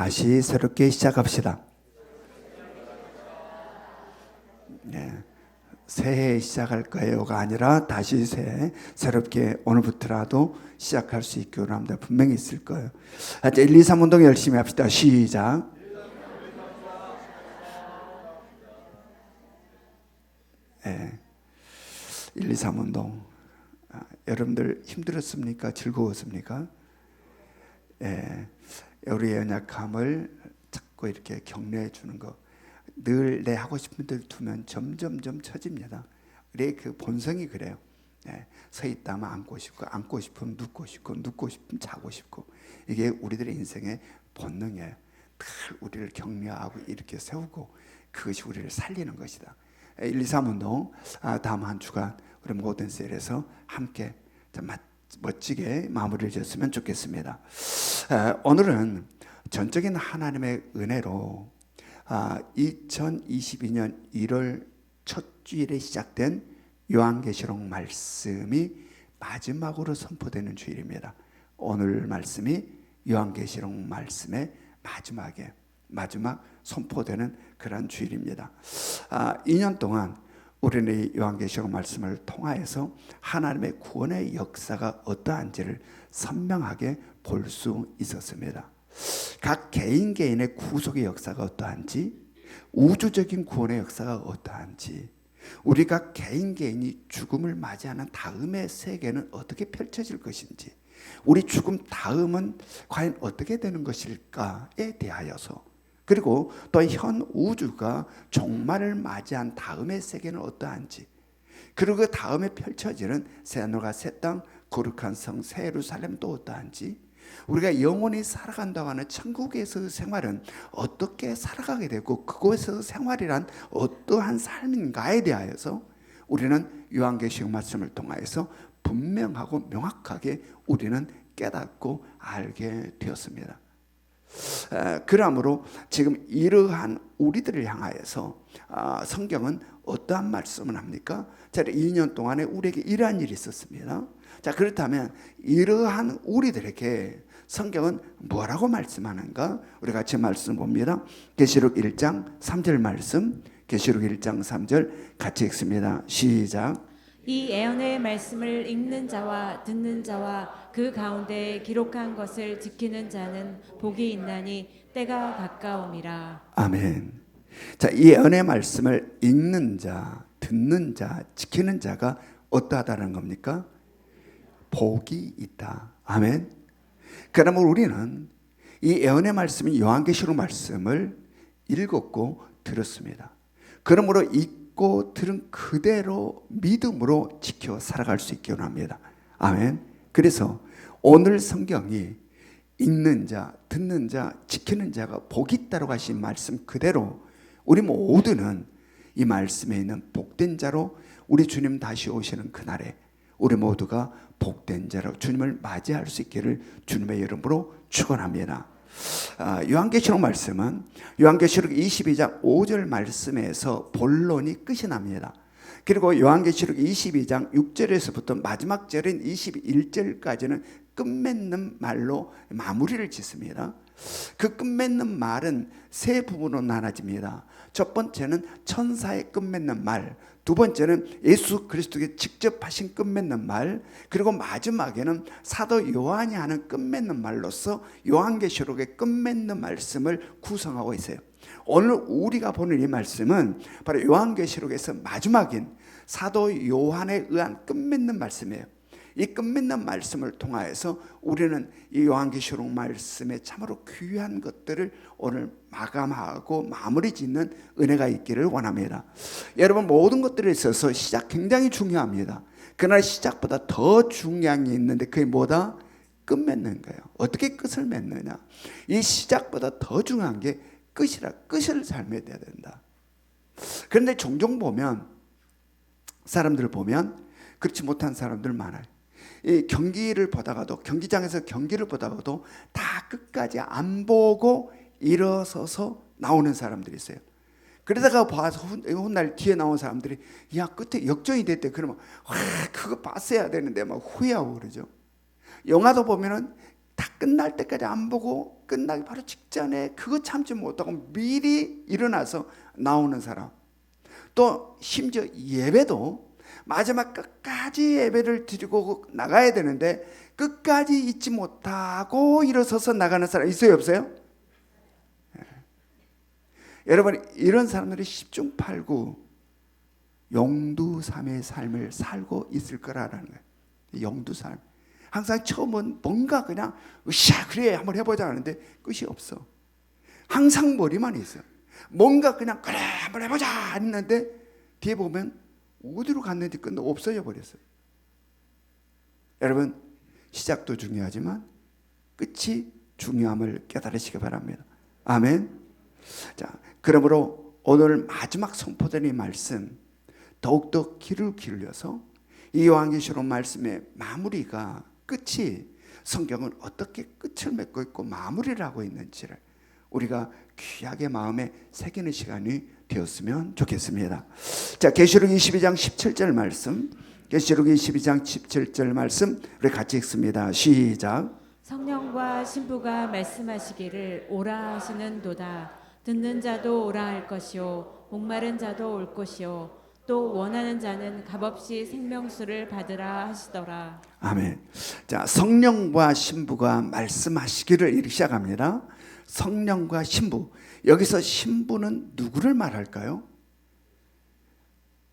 다시 새롭게 시작합시다. 네. 새해 시작할 거예요가 아니라 다시 새롭게 오늘부터라도 시작할 수 있기로 합니다. 분명히 있을 거예요. 1, 2, 3 운동 열심히 합시다. 시작. 네. 1, 2, 3 운동. 여러분들 힘들었습니까? 즐거웠습니까? 예, 우리의 연약함을 자꾸 이렇게 격려해 주는 거, 늘 내 하고 싶은 데 두면 점점점 처집니다. 우리의 그 본성이 그래요. 예, 서 있다면 앉고 싶고, 앉고 싶으면 눕고 싶고, 눕고 싶으면 자고 싶고, 이게 우리들의 인생의 본능이에요. 늘 우리를 격려하고 이렇게 세우고, 그것이 우리를 살리는 것이다. 1, 2, 3 운동, 다음 한 주간 우리 모든 셀에서 함께 멋지게 마무리를 지었으면 좋겠습니다. 오늘은 전적인 하나님의 은혜로 2022년 1월 첫 주일에 시작된 요한계시록 말씀이 마지막으로 선포되는 주일입니다. 오늘 말씀이 요한계시록 말씀의 마지막 선포되는 그런 주일입니다. 2년 동안 우리는 요한계시록 말씀을 통하여서 하나님의 구원의 역사가 어떠한지를 선명하게 볼 수 있었습니다. 각 개인의 구속의 역사가 어떠한지, 우주적인 구원의 역사가 어떠한지, 우리가 개인이 죽음을 맞이하는 다음의 세계는 어떻게 펼쳐질 것인지, 우리 죽음 다음은 과연 어떻게 되는 것일까에 대하여서, 그리고 또 현 우주가 종말을 맞이한 다음의 세계는 어떠한지, 그리고 그 다음에 펼쳐지는 새하늘과 새 땅, 거룩한 성 새 예루살렘도 어떠한지, 우리가 영원히 살아간다고 하는 천국에서의 생활은 어떻게 살아가게 되고, 그곳에서 생활이란 어떠한 삶인가에 대하여서 우리는 요한계시록 말씀을 통하여서 분명하고 명확하게 우리는 깨닫고 알게 되었습니다. 그러므로 지금 이러한 우리들을 향하여서 성경은 어떠한 말씀을 합니까? 자, 2년 동안에 우리에게 이러한 일이 있었습니다. 자, 그렇다면 이러한 우리들에게 성경은 뭐라고 말씀하는가? 우리 같이 말씀 봅니다. 계시록 1장 3절 말씀, 계시록 1장 3절 같이 읽습니다. 시작. 이 예언의 말씀을 읽는 자와 듣는 자와 그 가운데 기록한 것을 지키는 자는 복이 있나니 때가 가까움이라. 아멘. 자, 이 예언의 말씀을 읽는 자, 듣는 자, 지키는 자가 어떠하다는 겁니까? 복이 있다. 아멘. 그러면 우리는 이 예언의 말씀인 요한계시록 말씀을 읽었고 들었습니다. 그러므로 읽고 들은 그대로 믿음으로 지켜 살아갈 수 있기 원합니다. 아멘. 그래서 오늘 성경이 읽는 자, 듣는 자, 지키는 자가 복이 있다고 하신 말씀 그대로 우리 모두는 이 말씀에 있는 복된 자로 우리 주님 다시 오시는 그날에 우리 모두가 복된 자로 주님을 맞이할 수 있기를 주님의 이름으로 축원합니다. 요한계시록 말씀은 요한계시록 22장 5절 말씀에서 본론이 끝이 납니다. 그리고 요한계시록 22장 6절에서부터 마지막 절인 21절까지는 끝맺는 말로 마무리를 짓습니다. 그 끝맺는 말은 세 부분으로 나눠집니다. 첫 번째는 천사의 끝맺는 말, 두 번째는 예수 그리스도께 직접 하신 끝맺는 말, 그리고 마지막에는 사도 요한이 하는 끝맺는 말로서 요한계시록의 끝맺는 말씀을 구성하고 있어요. 오늘 우리가 보는 이 말씀은 바로 요한계시록에서 마지막인 사도 요한에 의한 끝맺는 말씀이에요. 이 끝맺는 말씀을 통하여서 우리는 이 요한계시록 말씀에 참으로 귀한 것들을 오늘 마감하고 마무리 짓는 은혜가 있기를 원합니다. 여러분, 모든 것들에 있어서 시작 굉장히 중요합니다. 그러나 시작보다 더 중요한 게 있는데 그게 뭐다? 끝맺는 거예요. 어떻게 끝을 맺느냐. 이 시작보다 더 중요한 게 끝이라. 끝을 잘 맺어야 된다. 그런데 종종 보면 사람들을 보면 그렇지 못한 사람들 많아요. 이 경기를 보다가도, 경기장에서 경기를 보다가도 다 끝까지 안 보고 일어서서 나오는 사람들이 있어요. 그러다가 봐서 훗날 뒤에 나온 사람들이 야, 끝에 역전이 됐대. 그러면 와, 그거 봤어야 되는데 막 후회하고 그러죠. 영화도 보면은 다 끝날 때까지 안 보고 끝나기 바로 직전에 그거 참지 못하고 미리 일어나서 나오는 사람, 또 심지어 예배도 마지막 끝까지 예배를 드리고 나가야 되는데 끝까지 잊지 못하고 일어서서 나가는 사람 있어요, 없어요? 여러분, 이런 사람들이 10중 8구 용두삼의 삶을 살고 있을 거라는 거예요. 용두삼. 항상 처음은 뭔가 그냥 으쌰 그래 한번 해보자 하는데 끝이 없어. 항상 머리만 있어. 뭔가 그냥 그래 한번 해보자 했는데 뒤에 보면 어디로 갔는지 끝나 없어져 버렸어요. 여러분, 시작도 중요하지만 끝이 중요함을 깨달으시기 바랍니다. 아멘. 자, 그러므로 오늘 마지막 선포되는 말씀 더욱더 귀를 기울여서 이 요한계시록 말씀의 마무리가 끝이 성경은 어떻게 끝을 맺고 있고 마무리를 하고 있는지를 우리가 귀하게 마음에 새기는 시간이 되었으면 좋겠습니다. 자, 계시록 22장 17절 말씀, 계시록 22장 17절 말씀 우리 같이 읽습니다. 시작. 성령과 신부가 말씀하시기를 오라 하시는도다. 듣는 자도 오라 할 것이요 목마른 자도 올 것이요 또 원하는 자는 값없이 생명수를 받으라 하시더라. 아멘. 자, 성령과 신부가 말씀하시기를 이렇게 시작합니다. 성령과 신부. 여기서 신부는 누구를 말할까요?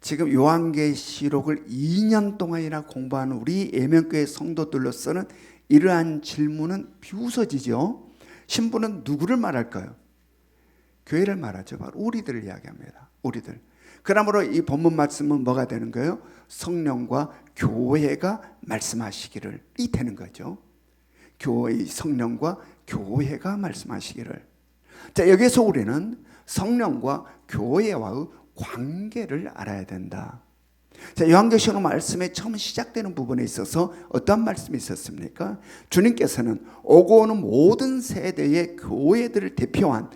지금 요한계시록을 2년 동안이나 공부하는 우리 예명교회 성도들로서는 이러한 질문은 비웃어지죠. 신부는 누구를 말할까요? 교회를 말하죠. 바로 우리들을 이야기합니다. 우리들. 그러므로 이 본문 말씀은 뭐가 되는 거예요? 성령과 교회가 말씀하시기를 이 되는 거죠. 교회, 성령과 교회가 말씀하시기를. 자, 여기서 우리는 성령과 교회와의 관계를 알아야 된다. 자, 요한계시록 말씀에 처음 시작되는 부분에 있어서 어떤 말씀이 있었습니까? 주님께서는 오고 오는 모든 세대의 교회들을 대표한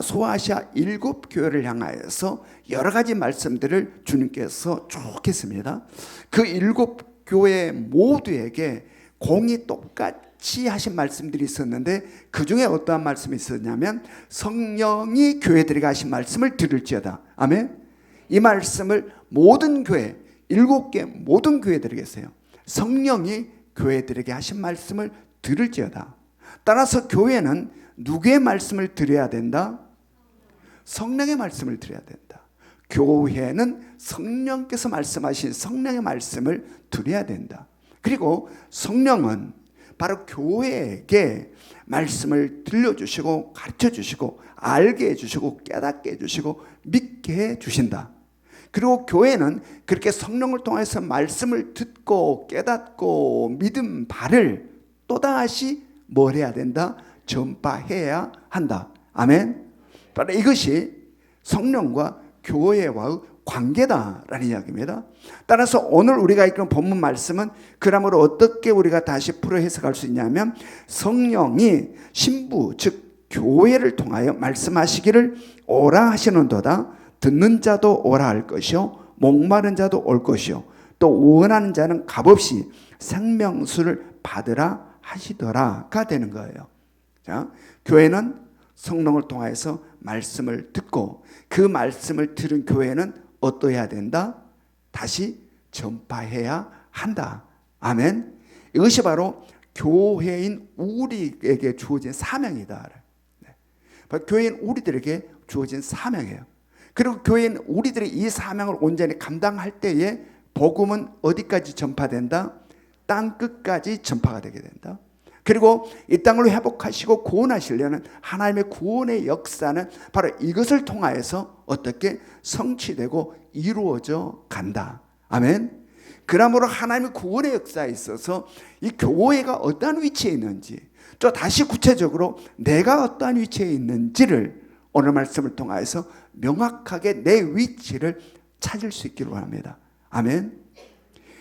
소아시아 7교회를 향하여서 여러 가지 말씀들을 주님께서 쭉 했습니다. 그 7교회 모두에게 공이 똑같이 하신 말씀들이 있었는데 그 중에 어떠한 말씀이 있었냐면 성령이 교회들에게 하신 말씀을 들을지어다. 아멘. 이 말씀을 모든 교회 7개 모든 교회들에게 했어요. 성령이 교회들에게 하신 말씀을 들을지어다. 따라서 교회는 누구의 말씀을 들어야 된다? 성령의 말씀을 들어야 된다. 교회는 성령께서 말씀하신 성령의 말씀을 들어야 된다. 그리고 성령은 바로 교회에게 말씀을 들려주시고 가르쳐주시고 알게 해주시고 깨닫게 해주시고 믿게 해주신다. 그리고 교회는 그렇게 성령을 통해서 말씀을 듣고 깨닫고 믿은 바를 또다시 뭘 해야 된다? 전파해야 한다. 아멘. 바로 이것이 성령과 교회와의 관계다라는 이야기입니다. 따라서 오늘 우리가 읽은 본문 말씀은 그러므로 어떻게 우리가 다시 풀어 해석할 수 있냐면 성령이 신부 즉 교회를 통하여 말씀하시기를 오라 하시는도다. 듣는 자도 오라 할 것이요 목마른 자도 올 것이요 또 원하는 자는 값없이 생명수를 받으라 하시더라가 되는 거예요. 자, 교회는 성령을 통해서 말씀을 듣고 그 말씀을 들은 교회는 어떠해야 된다? 다시 전파해야 한다. 아멘. 이것이 바로 교회인 우리에게 주어진 사명이다. 교회인 우리들에게 주어진 사명이에요. 그리고 교회인 우리들이 이 사명을 온전히 감당할 때에 복음은 어디까지 전파된다? 땅 끝까지 전파가 되게 된다. 그리고 이 땅을 회복하시고 구원하시려는 하나님의 구원의 역사는 바로 이것을 통하여서 어떻게 성취되고 이루어져 간다. 아멘. 그러므로 하나님의 구원의 역사에 있어서 이 교회가 어떠한 위치에 있는지 또 다시 구체적으로 내가 어떠한 위치에 있는지를 오늘 말씀을 통해서 명확하게 내 위치를 찾을 수 있기를 원합니다. 아멘.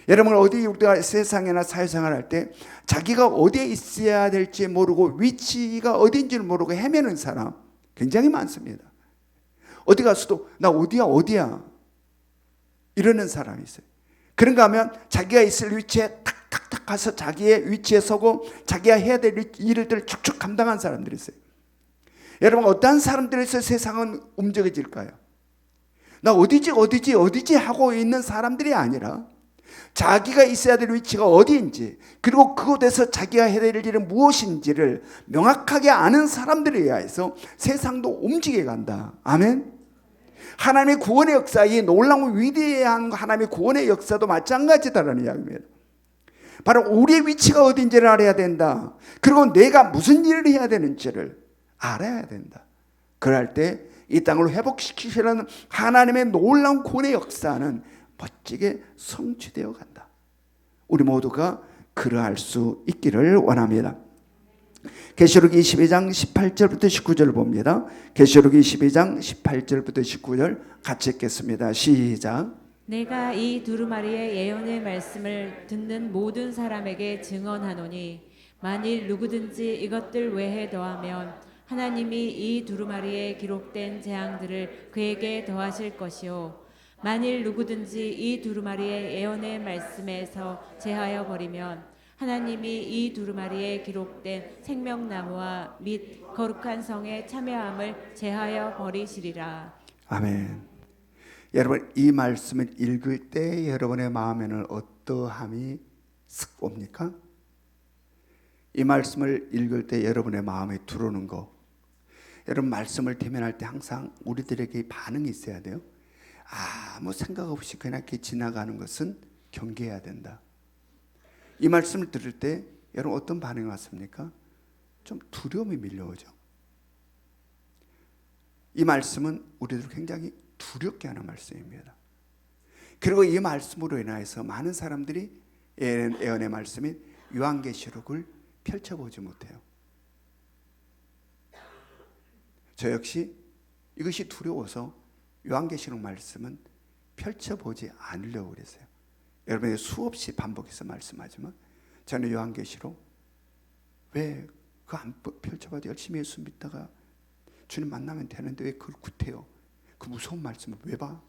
여러분 어디 우리가 세상이나 사회생활 할 때 자기가 어디에 있어야 될지 모르고 위치가 어딘지를 모르고 헤매는 사람 굉장히 많습니다. 어디 가서도 나 어디야 이러는 사람이 있어요. 그런가 하면 자기가 있을 위치에 탁탁탁 가서 자기의 위치에 서고 자기가 해야 될 일들을 축축 감당한 사람들이 있어요. 여러분, 어떠한 사람들에서 세상은 움직여질까요? 나 어디지 하고 있는 사람들이 아니라 자기가 있어야 될 위치가 어디인지, 그리고 그곳에서 자기가 해야 될 일은 무엇인지를 명확하게 아는 사람들에 의해서 세상도 움직여 간다. 아멘. 하나님의 구원의 역사, 이 놀라운 위대한 하나님의 구원의 역사도 마찬가지다라는 이야기입니다. 바로 우리의 위치가 어딘지를 알아야 된다. 그리고 내가 무슨 일을 해야 되는지를 알아야 된다. 그럴 때 이 땅을 회복시키시는 하나님의 놀라운 구원의 역사는 멋지게 성취되어 간다. 우리 모두가 그러할 수 있기를 원합니다. 계시록 22장 18절부터 19절을 봅니다. 계시록 22장 18절부터 19절 같이 읽겠습니다. 시작. 내가 이 두루마리의 예언의 말씀을 듣는 모든 사람에게 증언하노니 만일 누구든지 이것들 외에 더하면 하나님이 이 두루마리에 기록된 재앙들을 그에게 더하실 것이요 만일 누구든지 이 두루마리의 예언의 말씀에서 제하여 버리면 하나님이 이 두루마리에 기록된 생명나무와 및 거룩한 성의 참여함을 제하여 버리시리라. 아멘. 여러분, 이 말씀을 읽을 때 여러분의 마음에는 어떠함이 쓱 옵니까? 이 말씀을 읽을 때 여러분의 마음에 들어오는 거, 여러분 말씀을 대면할 때 항상 우리들에게 반응이 있어야 돼요. 아무 생각 없이 그냥 이렇게 지나가는 것은 경계해야 된다. 이 말씀을 들을 때 여러분 어떤 반응이 왔습니까? 좀 두려움이 밀려오죠. 이 말씀은 우리들 굉장히 두렵게 하는 말씀입니다. 그리고 이 말씀으로 인하여서 많은 사람들이 예언의 말씀인 요한계시록을 펼쳐보지 못해요. 저 역시 이것이 두려워서 요한계시록 말씀은 펼쳐보지 않으려고 그랬어요. 여러분이 수없이 반복해서 말씀하지만 저는 요한계시록 왜 그거 안 펼쳐봐도 열심히 예수 믿다가 주님 만나면 되는데 왜 그걸 구태요? 그 무서운 말씀을 왜 봐?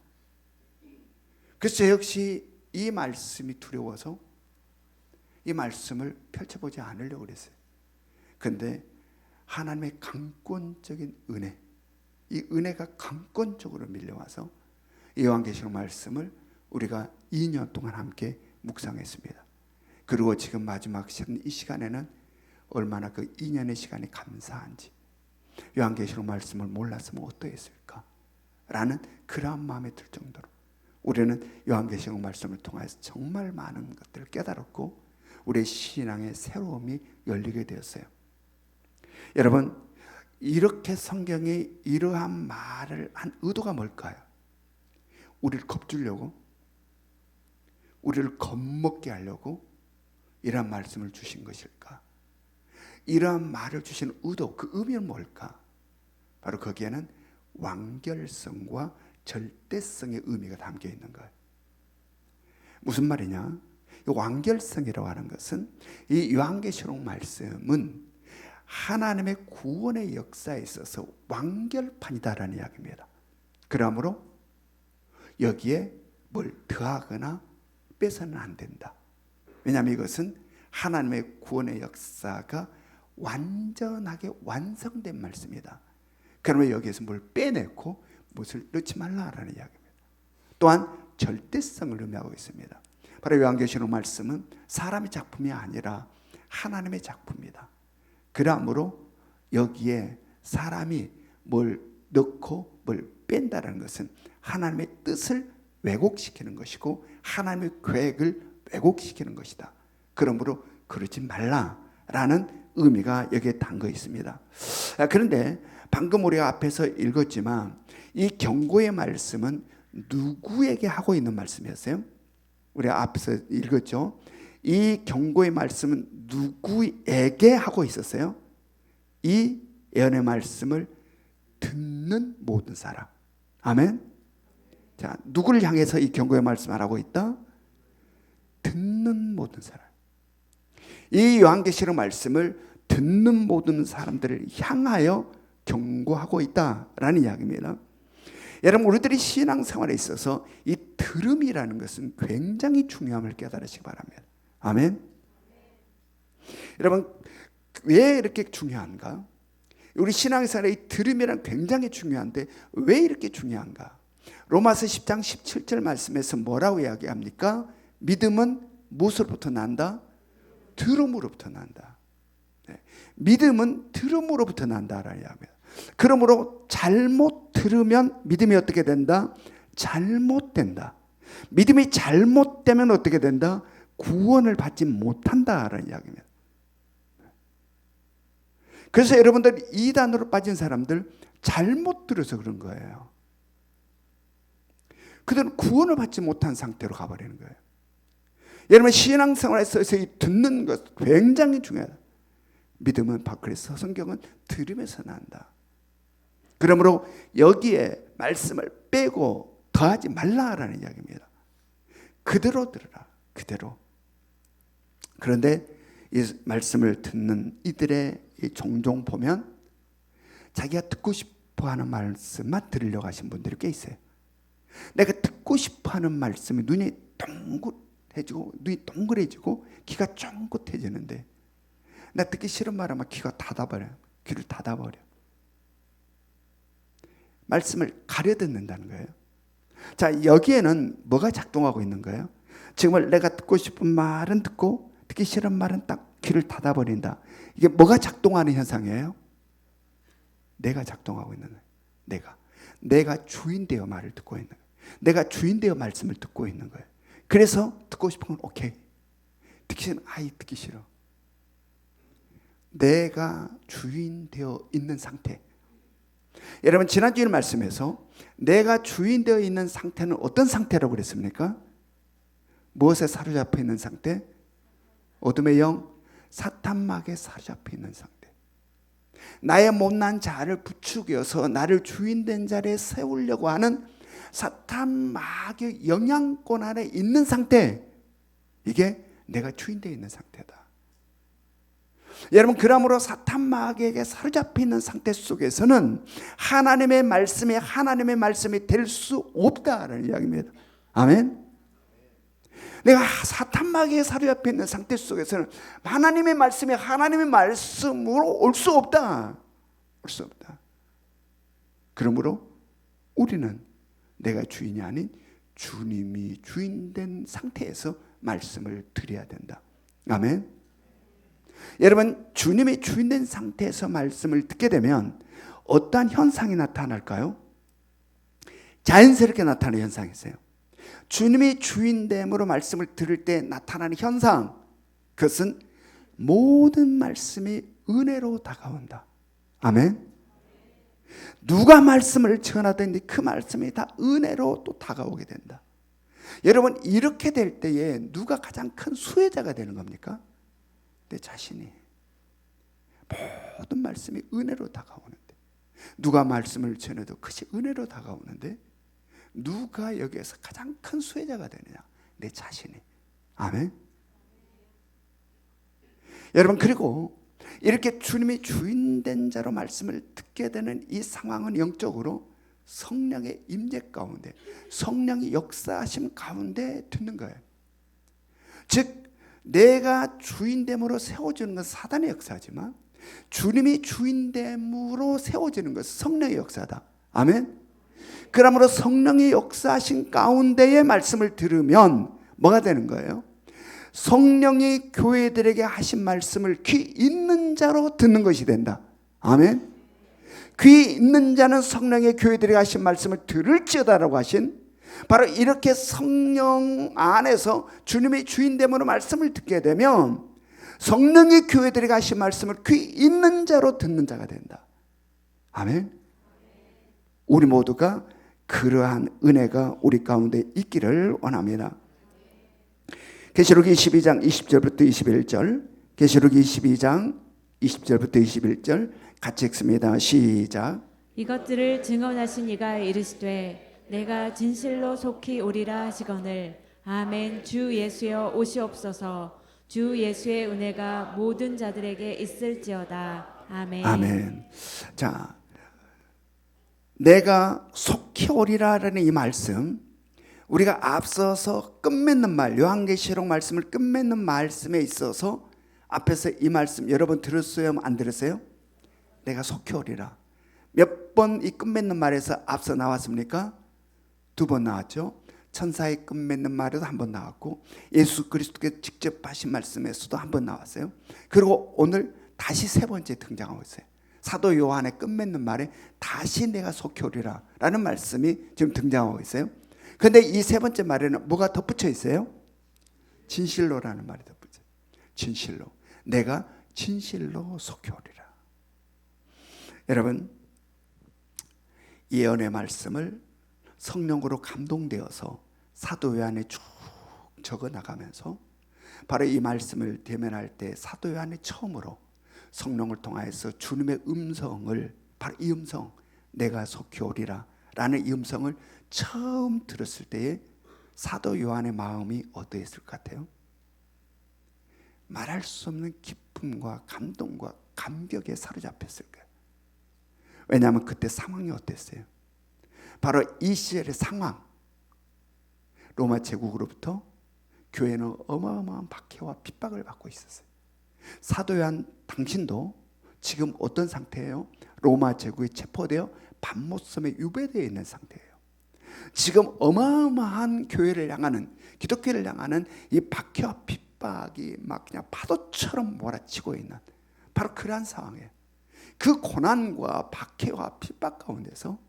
그래서 저 역시 이 말씀이 두려워서 이 말씀을 펼쳐보지 않으려고 그랬어요. 그런데 하나님의 강권적인 은혜, 이 은혜가 강권적으로 밀려와서 이 요한계시록 말씀을 우리가 2년 동안 함께 묵상했습니다. 그리고 지금 마지막 이 시간에는 얼마나 그 2년의 시간이 감사한지, 요한계시록 말씀을 몰랐으면 어떠했을까 라는 그러한 마음이 들 정도로 우리는 요한계시록 말씀을 통해서 정말 많은 것들을 깨달았고 우리의 신앙의 새로움이 열리게 되었어요. 여러분, 이렇게 성경이 이러한 말을 한 의도가 뭘까요? 우리를 겁주려고, 우리를 겁먹게 하려고 이러한 말씀을 주신 것일까? 이러한 말을 주신 의도, 그 의미는 뭘까? 바로 거기에는 완결성과 절대성의 의미가 담겨 있는 거예요. 무슨 말이냐? 이 완결성이라고 하는 것은 이 요한계시록 말씀은 하나님의 구원의 역사에 있어서 완결판이다라는 이야기입니다. 그러므로 여기에 뭘 더하거나 빼서는 안 된다. 왜냐하면 이것은 하나님의 구원의 역사가 완전하게 완성된 말씀이다. 그러면 여기에서 뭘 빼내고 무엇을 넣지 말라라는 이야기입니다. 또한 절대성을 의미하고 있습니다. 바로 요한계시록 말씀은 사람의 작품이 아니라 하나님의 작품이다. 그러므로 여기에 사람이 뭘 넣고 뭘 뺀다는 것은 하나님의 뜻을 왜곡시키는 것이고 하나님의 계획을 왜곡시키는 것이다. 그러므로 그러지 말라라는 의미가 여기에 담겨 있습니다. 그런데 방금 우리가 앞에서 읽었지만 이 경고의 말씀은 누구에게 하고 있는 말씀이었어요? 우리가 앞에서 읽었죠. 이 경고의 말씀은 누구에게 하고 있었어요? 이 예언의 말씀을 듣는 모든 사람. 아멘. 자, 누구를 향해서 이 경고의 말씀을 하고 있다? 듣는 모든 사람. 이 요한계시록 말씀을 듣는 모든 사람들을 향하여 경고하고 있다라는 이야기입니다. 여러분, 우리들이 신앙생활에 있어서 이 들음이라는 것은 굉장히 중요함을 깨달으시기 바랍니다. 아멘. 여러분 왜 이렇게 중요한가? 우리 신앙생활의 들음이란 굉장히 중요한데 왜 이렇게 중요한가? 로마서 10장 17절 말씀에서 뭐라고 이야기합니까? 믿음은 무엇으로부터 난다? 들음으로부터 난다. 믿음은 들음으로부터 난다라는 이야기입니다. 그러므로 잘못 들으면 믿음이 어떻게 된다? 잘못된다. 믿음이 잘못되면 어떻게 된다? 구원을 받지 못한다라는 이야기입니다. 그래서 여러분들 이단으로 빠진 사람들 잘못 들어서 그런 거예요. 그들은 구원을 받지 못한 상태로 가버리는 거예요. 여러분 신앙생활에서 이 듣는 것 굉장히 중요하다. 믿음은 밖에서, 성경은 들으면서 난다. 그러므로 여기에 말씀을 빼고 더하지 말라라는 이야기입니다. 그대로 들으라. 그대로. 그런데 이 말씀을 듣는 이들의 종종 보면 자기가 듣고 싶어하는 말씀만 들으려고 하신 분들이 꽤 있어요. 내가 듣고 싶어하는 말씀이 눈이 동그래지고 눈이 동그래지고 귀가 쫑긋해지는데 나 듣기 싫은 말하면 귀가 닫아버려. 귀를 닫아버려. 말씀을 가려 듣는다는 거예요. 자, 여기에는 뭐가 작동하고 있는 거예요? 정말 내가 듣고 싶은 말은 듣고 듣기 싫은 말은 딱 귀를 닫아버린다. 이게 뭐가 작동하는 현상이에요? 내가 작동하고 있는 거예요. 내가 주인 되어 말을 듣고 있는 거예요. 내가 주인 되어 말씀을 듣고 있는 거예요. 그래서 듣고 싶은 건 오케이. 듣기 싫은 듣기 싫어. 내가 주인 되어 있는 상태. 여러분 지난주에 말씀에서 내가 주인 되어 있는 상태는 어떤 상태라고 그랬습니까? 무엇에 사로잡혀 있는 상태? 어둠의 영, 사탄막에 사로잡혀 있는 상태. 나의 못난 자아를 부추겨서 나를 주인된 자리에 세우려고 하는 사탄막의 영향권 안에 있는 상태. 이게 내가 주인되어 있는 상태다. 여러분 그러므로 사탄마귀에게 사로잡혀 있는 상태 속에서는 하나님의 말씀이 될 수 없다라는 이야기입니다. 아멘. 내가 사탄마귀에 사로잡혀 있는 상태 속에서는 하나님의 말씀으로 올 수 없다. 올 수 없다. 그러므로 우리는 내가 주인이 아닌 주님이 주인된 상태에서 말씀을 드려야 된다. 아멘. 여러분 주님이 주인된 상태에서 말씀을 듣게 되면 어떠한 현상이 나타날까요? 자연스럽게 나타나는 현상이 있어요. 주님이 주인됨으로 말씀을 들을 때 나타나는 현상, 그것은 모든 말씀이 은혜로 다가온다. 아멘. 누가 말씀을 전하든지 그 말씀이 다 은혜로 또 다가오게 된다. 여러분 이렇게 될 때에 누가 가장 큰 수혜자가 되는 겁니까? 내 자신이. 모든 말씀이 은혜로 다가오는데 누가 말씀을 전해도 그것이 은혜로 다가오는데 누가 여기에서 가장 큰 수혜자가 되느냐? 내 자신이. 아멘. 여러분 그리고 이렇게 주님이 주인된 자로 말씀을 듣게 되는 이 상황은 영적으로 성령의 임재 가운데, 성령의 역사하심 가운데 듣는 거예요. 즉 내가 주인됨으로 세워지는 것은 사단의 역사지만 주님이 주인됨으로 세워지는 것은 성령의 역사다. 아멘. 그러므로 성령의 역사하신 가운데의 말씀을 들으면 뭐가 되는 거예요? 성령이 교회들에게 하신 말씀을 귀 있는 자로 듣는 것이 된다. 아멘. 귀 있는 자는 성령의 교회들에게 하신 말씀을 들을지어다라고 하신 바로 이렇게 성령 안에서 주님의 주인됨으로 말씀을 듣게 되면 성령의 교회들에게 하신 말씀을 귀 있는 자로 듣는 자가 된다. 아멘. 우리 모두가 그러한 은혜가 우리 가운데 있기를 원합니다. 계시록 22장 20절부터 21절, 계시록 22장 20절부터 21절 같이 읽습니다. 시작. 이것들을 증언하신 이가 이르시되 내가 진실로 속히 오리라 하시거늘 아멘. 주 예수여 오시옵소서. 주 예수의 은혜가 모든 자들에게 있을지어다. 아멘. 아멘. 자, 내가 속히 오리라라는 이 말씀, 우리가 앞서서 끝맺는 말, 요한계시록 말씀을 끝맺는 말씀에 있어서 앞에서 이 말씀 여러분 들었어요? 안 들었어요? 내가 속히 오리라. 몇 번 이 끝맺는 말에서 앞서 나왔습니까? 2번 나왔죠. 천사의 끝맺는 말에도 한 번 나왔고 예수 그리스도께서 직접 하신 말씀에서도 한 번 나왔어요. 그리고 오늘 다시 3번째 등장하고 있어요. 사도 요한의 끝맺는 말에 다시 내가 속히 오리라 라는 말씀이 지금 등장하고 있어요. 그런데 이 3번째 말에는 뭐가 덧붙여 있어요? 진실로라는 말이 덧붙여. 진실로. 내가 진실로 속히 오리라. 여러분, 예언의 말씀을 성령으로 감동되어서 사도 요한에 쭉 적어 나가면서 바로 이 말씀을 대면할 때 사도 요한이 처음으로 성령을 통하여서 주님의 음성을, 바로 이 음성, 내가 속히 오리라 라는 이 음성을 처음 들었을 때에 사도 요한의 마음이 어떠했을 것 같아요? 말할 수 없는 기쁨과 감동과 감격에 사로잡혔을 거예요. 왜냐하면 그때 상황이 어땠어요? 바로 이 시절의 상황, 로마 제국으로부터 교회는 어마어마한 박해와 핍박을 받고 있었어요. 사도 요한 당신도 지금 어떤 상태예요? 로마 제국에 체포되어 patmos섬에 유배되어 있는 상태예요. 지금 어마어마한 교회를 향하는, 기독교를 향하는 이 박해와 핍박이 막 그냥 파도처럼 몰아치고 있는 바로 그러한 상황이에요. 그 고난과 박해와 핍박 가운데서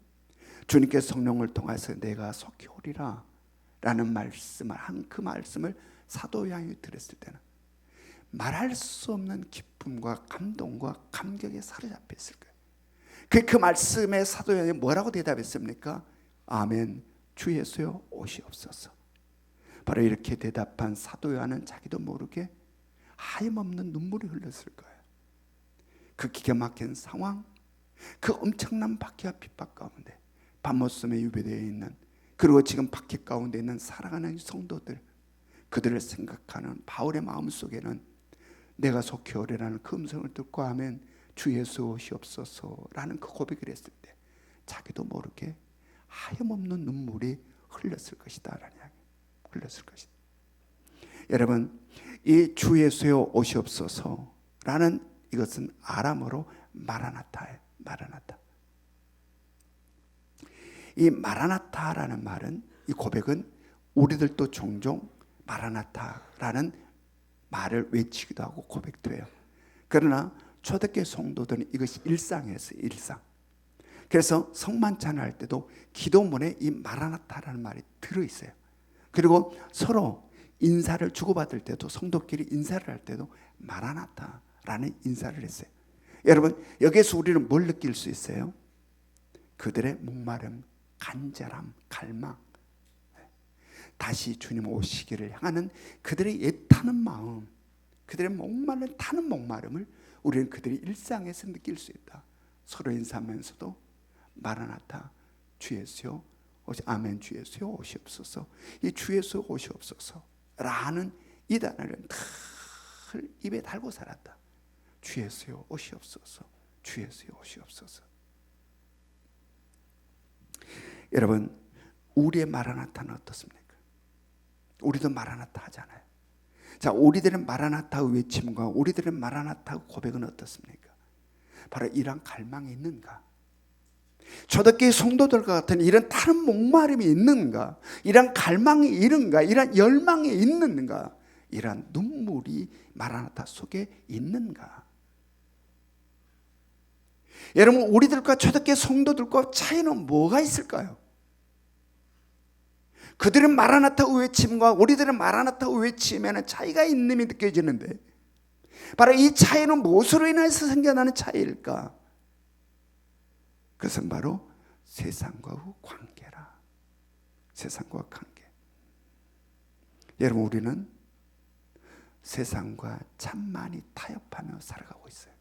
주님께서 성령을 통해서 내가 속히 오리라 라는 말씀을 한 그 말씀을 사도 요한이 들었을 때는 말할 수 없는 기쁨과 감동과 감격에 사로잡혔을 거예요. 그 말씀에 사도 요한이 뭐라고 대답했습니까? 아멘, 주 예수여 오시옵소서. 바로 이렇게 대답한 사도 요한은 자기도 모르게 하염없는 눈물이 흘렀을 거예요. 그 기가 막힌 상황, 그 엄청난 박해와 핍박 가운데 patmos섬에 유배되어 있는, 그리고 지금 박해 가운데 있는 사랑하는 성도들, 그들을 생각하는 바울의 마음속에는 내가 속히 오리라는 그 음성을 듣고 하면 주 예수 오시옵소서라는 그 고백을 했을 때 자기도 모르게 하염없는 눈물이 흘렀을 것이다 라는 이야기. 흘렀을 것이다. 여러분, 이 주 예수여 오시옵소서라는 이것은 아람어로 마라나타예요. 마라나타. 이 마라나타라는 말은, 이 고백은 우리들도 종종 마라나타라는 말을 외치기도 하고 고백도 해요. 그러나 초대교회 성도들은 이것이 일상이었어요. 일상. 그래서 성만찬을 할 때도 기도문에 이 마라나타라는 말이 들어있어요. 그리고 서로 인사를 주고받을 때도, 성도끼리 인사를 할 때도 마라나타라는 인사를 했어요. 여러분, 여기에서 우리는 뭘 느낄 수 있어요? 그들의 목마름, 간절함, 갈망, 다시 주님 오시기를 향하는 그들의 애타는 마음, 그들의 목마른 타는 목마름을 우리는 그들의 일상에서 느낄 수 있다. 서로 인사하면서도 마라나타, 주 예수여, 아멘, 주 예수여 오시옵소서, 이 주 예수 오시옵소서 라는 이 단어를 늘 입에 달고 살았다. 주 예수여 오시옵소서, 주 예수여 오시옵소서. 여러분, 우리의 마라나타는 어떻습니까? 우리도 마라나타 하잖아요. 자, 우리들의 마라나타 외침과 우리들의 마라나타 고백은 어떻습니까? 바로 이런 갈망이 있는가? 초대교회 성도들과 같은 이런 타는 목마름이 있는가? 이런 갈망이 있는가? 이런 열망이 있는가? 이런 눈물이 마라나타 속에 있는가? 여러분, 우리들과 초대교회 성도들과 차이는 뭐가 있을까요? 그들은 마라나타 외침과 우리들은 마라나타 외침에는 차이가 있는 게 느껴지는데, 바로 이 차이는 무엇으로 인해서 생겨나는 차이일까? 그것은 바로 세상과의 관계라. 세상과 관계. 여러분, 우리는 세상과 참 많이 타협하며 살아가고 있어요.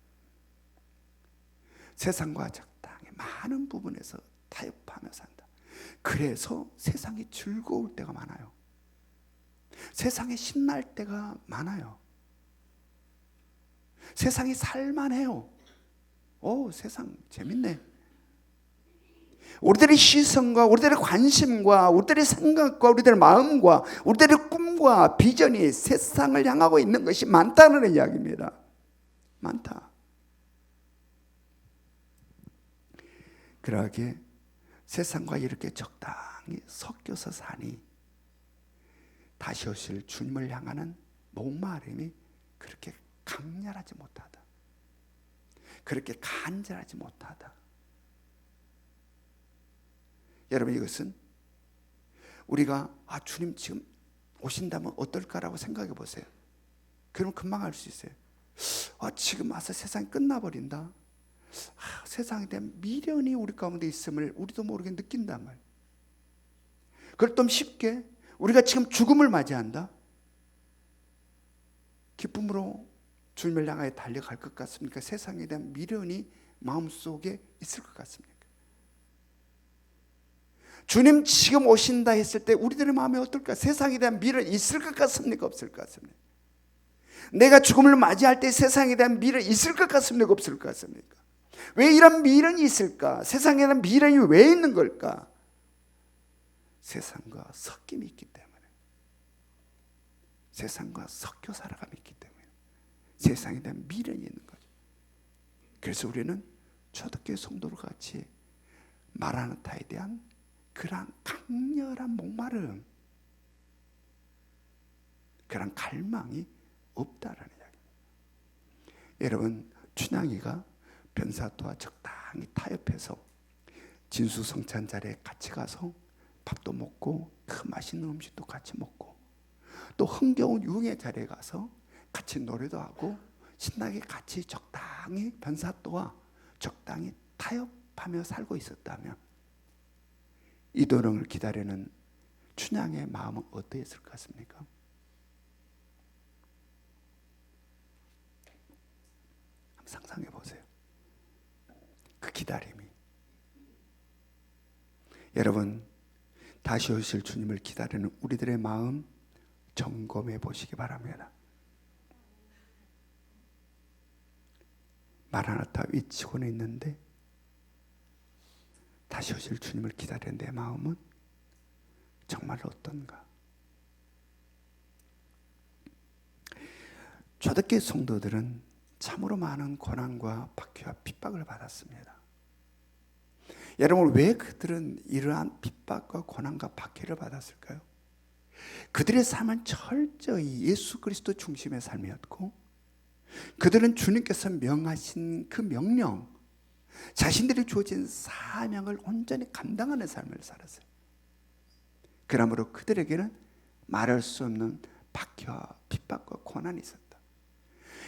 세상과 적당히 많은 부분에서 타협하며 산다. 그래서 세상이 즐거울 때가 많아요. 세상에 신날 때가 많아요. 세상이 살만해요. 세상 재밌네. 우리들의 시선과 우리들의 관심과 우리들의 생각과 우리들의 마음과 우리들의 꿈과 꿈과 비전이 세상을 향하고 있는 것이 많다는 이야기입니다. 많다. 그러하게 세상과 이렇게 적당히 섞여서 사니 다시 오실 주님을 향하는 목마름이 그렇게 강렬하지 못하다. 그렇게 간절하지 못하다. 여러분, 이것은 우리가 주님 지금 오신다면 어떨까라고 생각해 보세요. 그러면 금방 알 수 있어요. 지금 와서 세상이 끝나버린다. 세상에 대한 미련이 우리 가운데 있음을 우리도 모르게 느낀단 말이에요. 그걸 좀 쉽게 우리가 지금 죽음을 맞이한다. 기쁨으로 주님을 향하여 달려갈 것 같습니까? 세상에 대한 미련이 마음속에 있을 것 같습니까? 주님 지금 오신다 했을 때 우리들의 마음이 어떨까? 세상에 대한 미련이 있을 것 같습니까? 없을 것 같습니까? 내가 죽음을 맞이할 때 세상에 대한 미련이 있을 것 같습니까? 없을 것 같습니까? 왜 이런 미련이 있을까? 세상에 대한 미련이 왜 있는 걸까? 세상과 섞임이 있기 때문에, 세상과 섞여 살아감이 있기 때문에 세상에 대한 미련이 있는 거죠. 그래서 우리는 초대교회 성도로 같이 마라나타에 대한 그러한 강렬한 목마름, 그러한 갈망이 없다라는 이야기입니다. 여러분, 춘향이가 변사또와 적당히 타협해서 진수성찬 자리에 같이 가서 밥도 먹고 그 맛있는 음식도 같이 먹고 또 흥겨운 유흥의 자리에 가서 같이 노래도 하고 신나게 같이 적당히 변사또와 적당히 타협하며 살고 있었다면 이도령을 기다리는 춘향의 마음은 어떠했을 것 같습니까? 한번 상상해 보세요. 그 기다림이. 여러분, 다시 오실 주님을 기다리는 우리들의 마음 점검해 보시기 바랍니다. 마라나타 위치고는 있는데 다시 오실 주님을 기다리는 내 마음은 정말 어떤가? 초대교회 성도들은 참으로 많은 고난과 박해와 핍박을 받았습니다. 여러분, 왜 그들은 이러한 핍박과 고난과 박해를 받았을까요? 그들의 삶은 철저히 예수 그리스도 중심의 삶이었고 그들은 주님께서 명하신 그 명령, 자신들이 주어진 사명을 온전히 감당하는 삶을 살았어요. 그러므로 그들에게는 말할 수 없는 박해와 핍박과 고난이 있었다.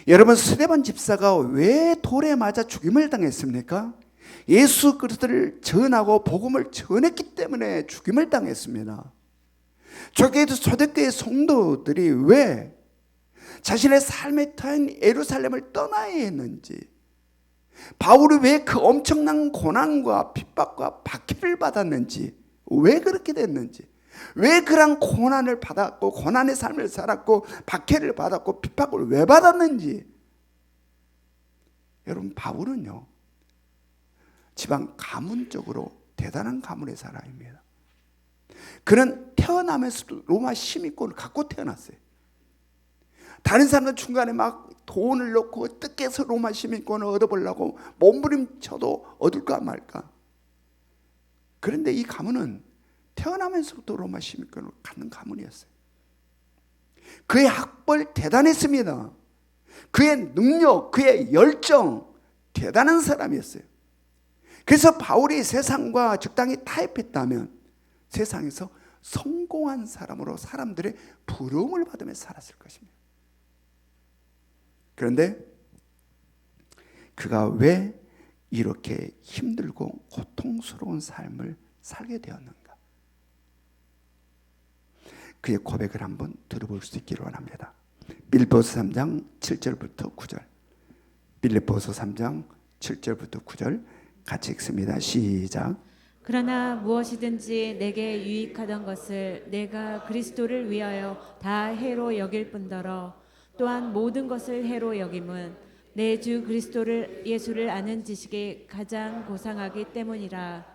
여러분, 스데반 집사가 왜 돌에 맞아 죽임을 당했습니까? 예수 그리스도를 전하고 복음을 전했기 때문에 죽임을 당했습니다. 초대교회 성도들이 왜 자신의 삶의 터인 예루살렘을 떠나야 했는지, 바울이 왜 그 엄청난 고난과 핍박과 박해를 받았는지, 왜 그렇게 됐는지, 왜 그런 고난을 받았고 고난의 삶을 살았고 박해를 받았고 핍박을 왜 받았는지. 여러분, 바울은요 지방 가문적으로 대단한 가문의 사람입니다. 그는 태어나면서도 로마 시민권을 갖고 태어났어요. 다른 사람은 중간에 막 돈을 넣고 뜯겨서 로마 시민권을 얻어보려고 몸부림쳐도 얻을까 말까. 그런데 이 가문은 태어나면서부터 로마 시민권을 갖는 가문이었어요. 그의 학벌 대단했습니다. 그의 능력, 그의 열정 대단한 사람이었어요. 그래서 바울이 세상과 적당히 타협했다면 세상에서 성공한 사람으로 사람들의 부러움을 받으며 살았을 것입니다. 그런데 그가 왜 이렇게 힘들고 고통스러운 삶을 살게 되었는가? 그의 고백을 한번 들어볼 수 있기를 원합니다. 빌립보서 3장 7절부터 9절. 빌립보서 3장 7절부터 9절 같이 읽습니다. 시작. 그러나 무엇이든지 내게 유익하던 것을 내가 그리스도를 위하여 다 해로 여길 뿐더러 또한 모든 것을 해로 여김은 내 주 그리스도를 예수를 아는 지식이 가장 고상하기 때문이라.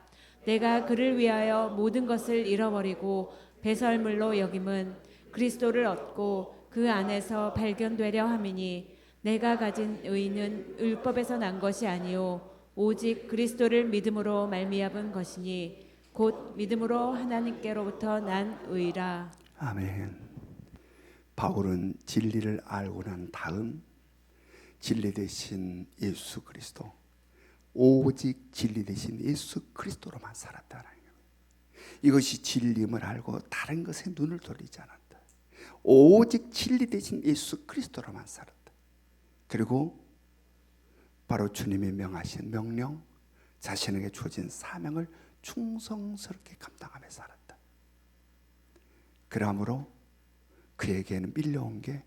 내가 그를 위하여 모든 것을 잃어버리고 배설물로 여김은 그리스도를 얻고 그 안에서 발견되려 함이니 내가 가진 의는 율법에서 난 것이 아니요 오직 그리스도를 믿음으로 말미암은 것이니 곧 믿음으로 하나님께로부터 난 의라. 아멘. 바울은 진리를 알고 난 다음 진리 되신 예수 그리스도, 오직 진리 되신 예수 그리스도로만 살았다는 거예요. 이것이 진리임을 알고 다른 것에 눈을 돌리지 않았다. 오직 진리 되신 예수 그리스도로만 살았다. 그리고 바로 주님이 명하신 명령, 자신에게 주어진 사명을 충성스럽게 감당하며 살았다. 그러므로 그에게는 밀려온 게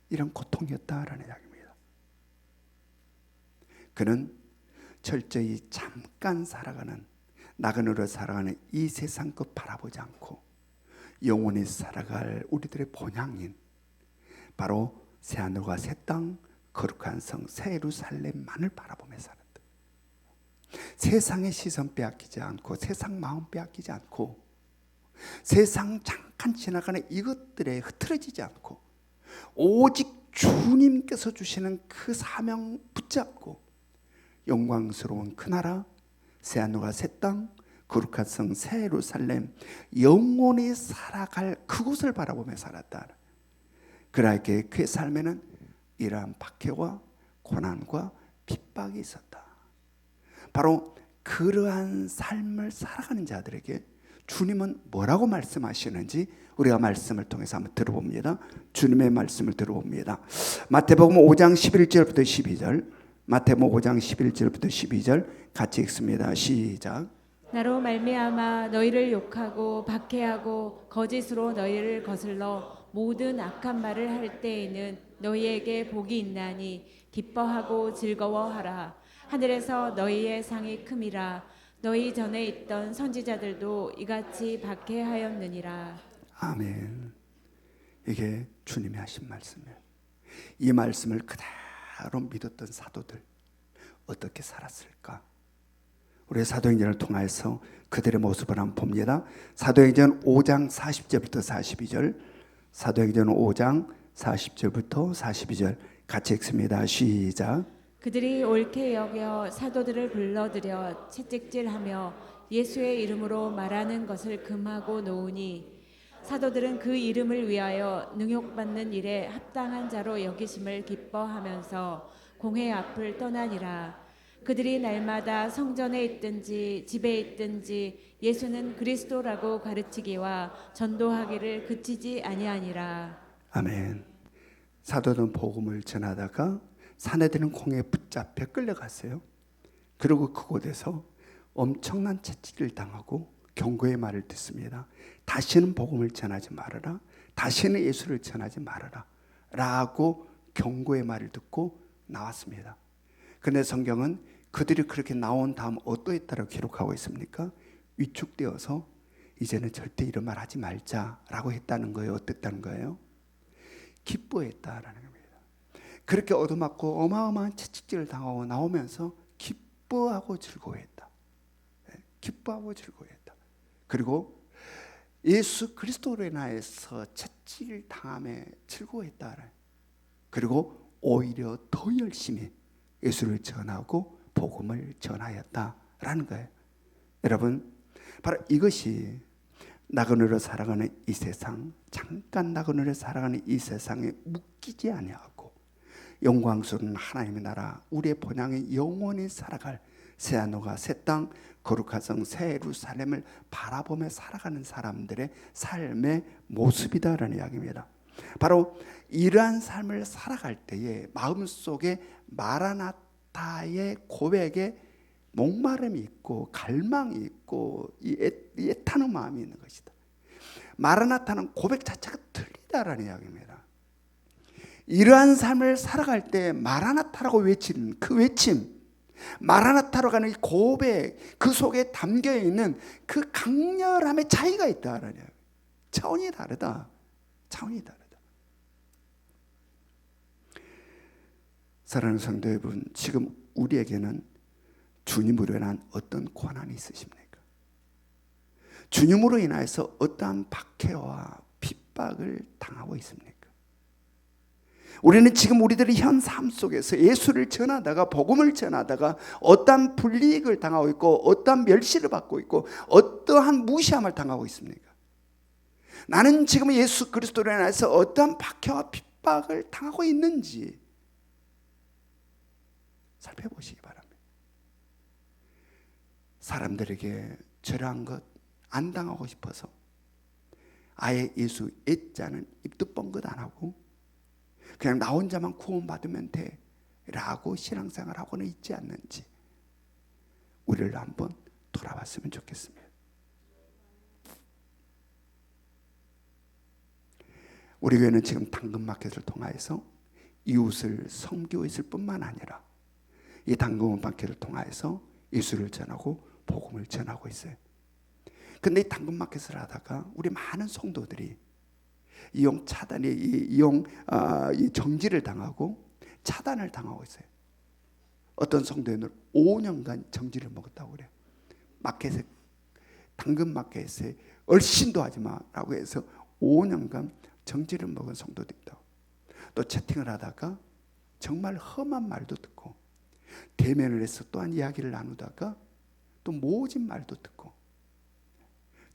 이런 고통이었다라는 이야기입니다. 그는 철저히 잠깐 살아가는, 나그네로 살아가는 이 세상 것 바라보지 않고 영원히 살아갈 우리들의 본향인 바로 새하늘과 새 땅, 거룩한 성 새 예루살렘만을 바라보며 살았다. 세상의 시선 빼앗기지 않고, 세상 마음 빼앗기지 않고, 세상 잠깐 지나가는 이것들에 흐트러지지 않고, 오직 주님께서 주시는 그 사명 붙잡고 영광스러운 그 나라, 새하늘과 새 땅, 거룩한 성 새 예루살렘, 영원히 살아갈 그곳을 바라보며 살았다. 그러기에 그의 삶에는 이러한 박해와 고난과 핍박이 있었다. 바로 그러한 삶을 살아가는 자들에게 주님은 뭐라고 말씀하시는지 우리가 말씀을 통해서 한번 들어봅니다. 주님의 말씀을 들어봅니다. 마태복음 5장 11절부터 12절, 마태복음 5장 11절부터 12절 같이 읽습니다. 시작. 나로 말미암아 너희를 욕하고 박해하고 거짓으로 너희를 거슬러 모든 악한 말을 할 때에는 너희에게 복이 있나니 기뻐하고 즐거워하라. 하늘에서 너희의 상이 큼이라. 너희 전에 있던 선지자들도 이같이 박해하였느니라. 아멘. 이게 주님이 하신 말씀이에요. 이 말씀을 그대로 믿었던 사도들 어떻게 살았을까? 우리 사도행전을 통해서 그들의 모습을 한번 봅니다. 사도행전 5장 40절부터 42절, 사도행전 5장 40절부터 42절 같이 읽습니다. 시작. 그들이 옳게 여겨 사도들을 불러들여 채찍질하며 예수의 이름으로 말하는 것을 금하고 놓으니 사도들은 그 이름을 위하여 능욕받는 일에 합당한 자로 여기심을 기뻐하면서 공회 앞을 떠나니라. 그들이 날마다 성전에 있든지 집에 있든지 예수는 그리스도라고 가르치기와 전도하기를 그치지 아니하니라. 아멘. 사도는 복음을 전하다가 사내들은 공에 붙잡혀 끌려갔어요. 그리고 그곳에서 엄청난 채찍을 당하고 경고의 말을 듣습니다. 다시는 복음을 전하지 말아라. 다시는 예수를 전하지 말아라. 라고 경고의 말을 듣고 나왔습니다. 그런데 성경은 그들이 그렇게 나온 다음 어떠했다고 기록하고 있습니까? 위축되어서 이제는 절대 이런 말 하지 말자라고 했다는 거예요. 어땠다는 거예요? 기뻐했다라는 겁니다. 그렇게 얻어맞고 어마어마한 채찍질을 당하고 나오면서 기뻐하고 즐거워했다. 기뻐하고 즐거워했다. 그리고 예수 그리스도로 인하여서 채찍을 당함에 즐거워했다. 그리고 오히려 더 열심히 예수를 전하고 복음을 전하였다라는 거예요. 여러분, 바로 이것이 나그네로 살아가는 이 세상, 잠깐 나그네로 살아가는 이 세상에 묶이지 아니하고 영광스러운 하나님의 나라, 우리의 본향에 영원히 살아갈 새하늘과 새 땅, 거룩한 성 새 예루살렘을 바라보며 살아가는 사람들의 삶의 모습이다라는 이야기입니다. 바로 이러한 삶을 살아갈 때에 마음속에 마라나타의 고백에 목마름이 있고 갈망이 있고 이 애타는 마음이 있는 것이다. 마라나타는 고백 자체가 틀리다라는 이야기입니다. 이러한 삶을 살아갈 때 마라나타라고 외치는 그 외침, 마라나타로 가는 이 고백, 그 속에 담겨 있는 그 강렬함의 차이가 있다라는 이야기. 차원이 다르다. 차원이 다르다. 사랑하는 성도 여러분, 지금 우리에게는 주님으로 인한 어떤 고난이 있으십니까? 주님으로 인해서 어떠한 박해와 핍박을 당하고 있습니까? 우리는 지금 우리들의 현 삶 속에서 예수를 전하다가, 복음을 전하다가 어떠한 불이익을 당하고 있고, 어떠한 멸시를 받고 있고, 어떠한 무시함을 당하고 있습니까? 나는 지금 예수 그리스도로 인해서 어떠한 박해와 핍박을 당하고 있는지 살펴보시기 바랍니다. 사람들에게 저러한 것 안 당하고 싶어서 아예 예수 애자는 입도 뻥긋 안 하고 그냥 나 혼자만 구원받으면 돼 라고 신앙생활 하고는 있지 않는지 우리를 한번 돌아봤으면 좋겠습니다. 우리 교회는 지금 당근마켓을 통하여서 이웃을 섬기고 있을 뿐만 아니라 이 당근마켓을 통하여서 예수를 전하고 복음을 전하고 있어요. 근데 이 당근마켓을 하다가 우리 많은 성도들이 이용 차단이 이 정지를 당하고 차단을 당하고 있어요. 어떤 성도는 5년간 정지를 먹었다고 그래요. 마켓에, 당근마켓에 얼씬도 하지 마라고 해서 5년간 정지를 먹은 성도도 있다고. 또 채팅을 하다가 정말 험한 말도 듣고 대면을 해서 또한 이야기를 나누다가 또 모진 말도 듣고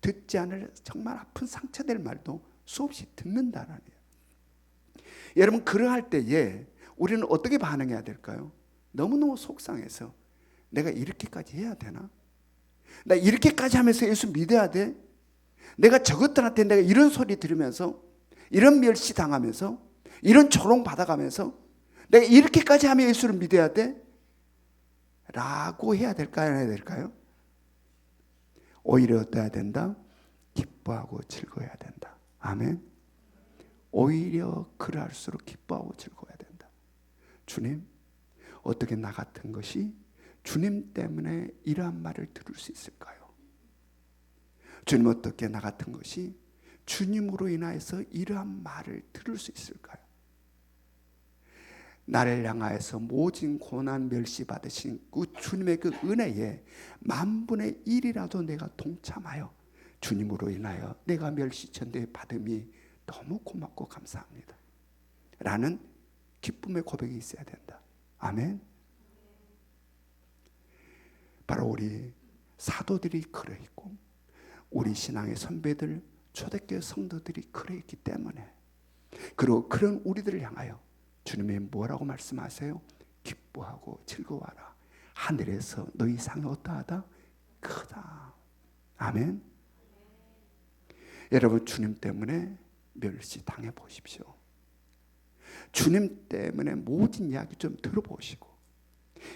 듣지 않을 정말 아픈 상처될 말도 수없이 듣는다라는 거예요. 여러분, 그러할 때에 우리는 어떻게 반응해야 될까요? 너무너무 속상해서 내가 이렇게까지 해야 되나? 나 이렇게까지 하면서 예수 믿어야 돼? 내가 저것들한테 내가 이런 소리 들으면서 이런 멸시 당하면서 이런 조롱 받아가면서 내가 이렇게까지 하면 예수를 믿어야 돼? 라고 해야 될까요? 안 해야 될까요? 오히려 어떠해야 된다? 기뻐하고 즐거워야 된다. 아멘. 오히려 그럴수록 기뻐하고 즐거워야 된다. 주님, 어떻게 나 같은 것이 주님 때문에 이러한 말을 들을 수 있을까요? 주님, 어떻게 나 같은 것이 주님으로 인하여서 이러한 말을 들을 수 있을까요? 나를 향하여서 모진 고난 멸시 받으신 그 주님의 그 은혜에 10,000분의 1이라도 내가 동참하여 주님으로 인하여 내가 멸시 전대 받음이 너무 고맙고 감사합니다 라는 기쁨의 고백이 있어야 된다. 아멘. 바로 우리 사도들이 그러했고 우리 신앙의 선배들, 초대교회 성도들이 그러했기 때문에, 그리고 그런 우리들을 향하여 주님이 뭐라고 말씀하세요? 기뻐하고 즐거워하라. 하늘에서 너희 상이 어떠하다? 크다. 아멘. 여러분, 주님 때문에 멸시 당해 보십시오. 주님 때문에 모든 이야기 좀 들어보시고,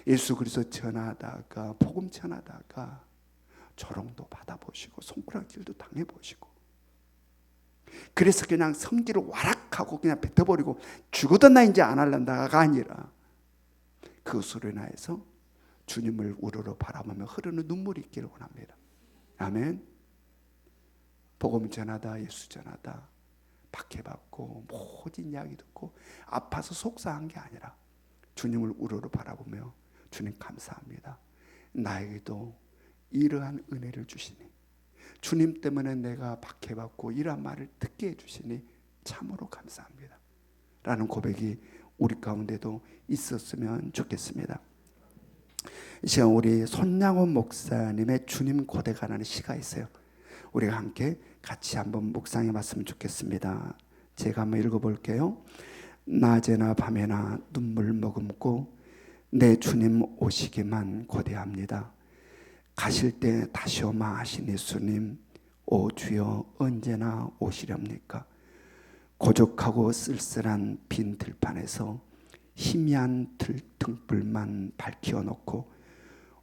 예수 그리스도 전하다가 복음 전하다가 조롱도 받아보시고 손가락질도 당해보시고, 그래서 그냥 성질을 와락하고 그냥 뱉어버리고 죽어도 나 이제 안 할란다가 아니라 그것으로 인하여서 주님을 우러러 바라보며 흐르는 눈물이 있기를 원합니다. 아멘. 복음 전하다, 예수 전하다 박해받고 모진 이야기 듣고 아파서 속상한 게 아니라 주님을 우러러 바라보며 주님 감사합니다. 나에게도 이러한 은혜를 주시니, 주님 때문에 내가 박해받고 이러한 말을 듣게 해주시니 참으로 감사합니다 라는 고백이 우리 가운데도 있었으면 좋겠습니다. 이 시간 우리 손양원 목사님의 주님 고백하는 시가 있어요. 우리가 함께 같이 한번 묵상해 봤으면 좋겠습니다. 제가 한번 읽어볼게요. 낮에나 밤에나 눈물 머금고 내 주님 오시기만 고대합니다. 가실 때 다시 오마 하신 예수님, 오 주여 언제나 오시렵니까? 고족하고 쓸쓸한 빈 들판에서 희미한 등불만 밝혀놓고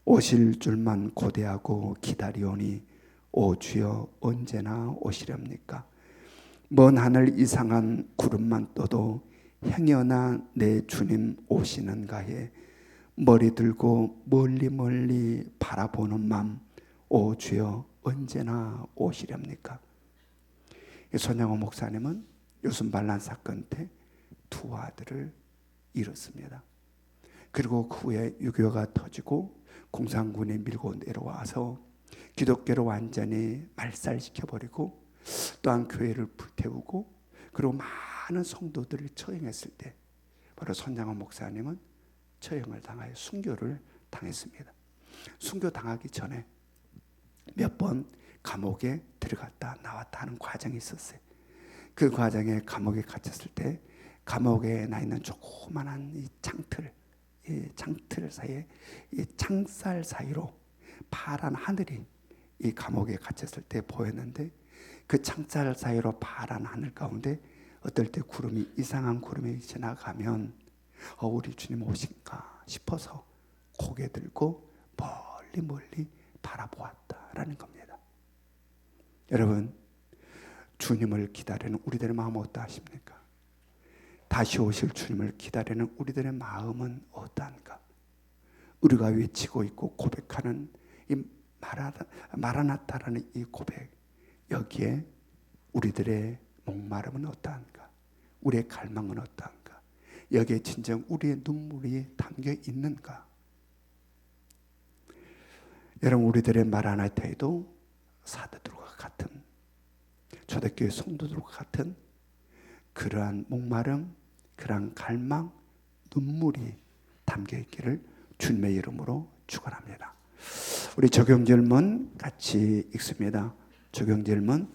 오실 줄만 고대하고 기다리오니 오 주여 언제나 오시렵니까? 먼 하늘 이상한 구름만 떠도 행여나 내 주님 오시는가에 머리 들고 멀리 멀리 바라보는 맘, 오 주여 언제나 오시렵니까? 손양호 목사님은 요순 반란 사건 때 두 아들을 잃었습니다. 그리고 그 후에 6.25가 터지고 공산군이 밀고 내려와서 기독교를 완전히 말살시켜버리고 또한 교회를 불태우고 그리고 많은 성도들을 처형했을 때 바로 손장원 목사님은 처형을 당하여 순교를 당했습니다. 순교 당하기 전에 몇 번 감옥에 들어갔다 나왔다 하는 과정이 있었어요. 그 과정에 감옥에 갇혔을 때 감옥에 나 있는 조그만한 이 창틀 사이에 이 창살 사이로 파란 하늘이 이 감옥에 갇혔을 때 보였는데 그 창살 사이로 파란 하늘 가운데 어떨 때 구름이 이상한 구름이 지나가면 우리 주님 오신가 싶어서 고개 들고 멀리 바라보았다라는 겁니다. 여러분, 주님을 기다리는 우리들의 마음은 어떠하십니까? 다시 오실 주님을 기다리는 우리들의 마음은 어떠한가? 우리가 외치고 있고 고백하는 이 마라나타라는 이 고백, 여기에 우리들의 목마름은 어떠한가? 우리의 갈망은 어떠한가? 여기에 진정 우리의 눈물이 담겨 있는가? 여러분, 우리들의 마라나타에도 사도들과 같은, 초대교회 성도들과 같은 그러한 목마름, 그러한 갈망, 눈물이 담겨 있기를 주님의 이름으로 축원합니다. 우리 적용질문 같이 읽습니다. 적용질문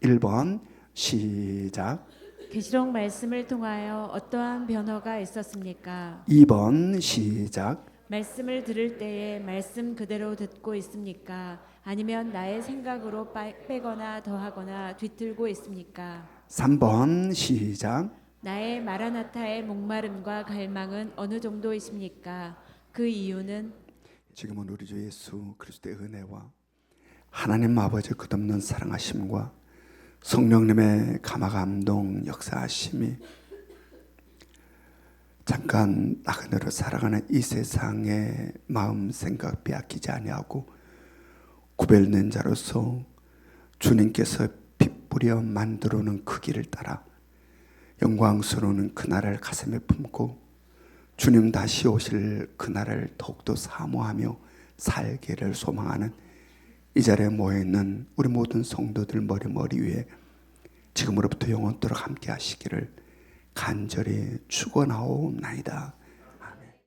1번 시작. 계시록 말씀을 통하여 어떠한 변화가 있었습니까? 2번 시작. 말씀을 들을 때에 말씀 그대로 듣고 있습니까? 아니면 나의 생각으로 빼거나 더하거나 뒤틀고 있습니까? 3번 시작. 나의 마라나타의 목마름과 갈망은 어느 정도이십니까? 그 이유는 지금은 우리 주 예수 그리스도의 은혜와 하나님 아버지 끝없는 사랑하심과 성령님의 감화감동 역사하심이 잠깐 나그네로 살아가는 이 세상의 마음 생각 빼앗기지 아니하고 구별된 자로서 주님께서 피 뿌려 만들어 놓은 그 길을 따라 영광스러운 그날을 가슴에 품고 주님 다시 오실 그날을 더욱더 사모하며 살기를 소망하는 이 자리에 모여있는 우리 모든 성도들 머리 위에 지금으로부터 영원토록 함께 하시기를 간절히 축원하옵나이다.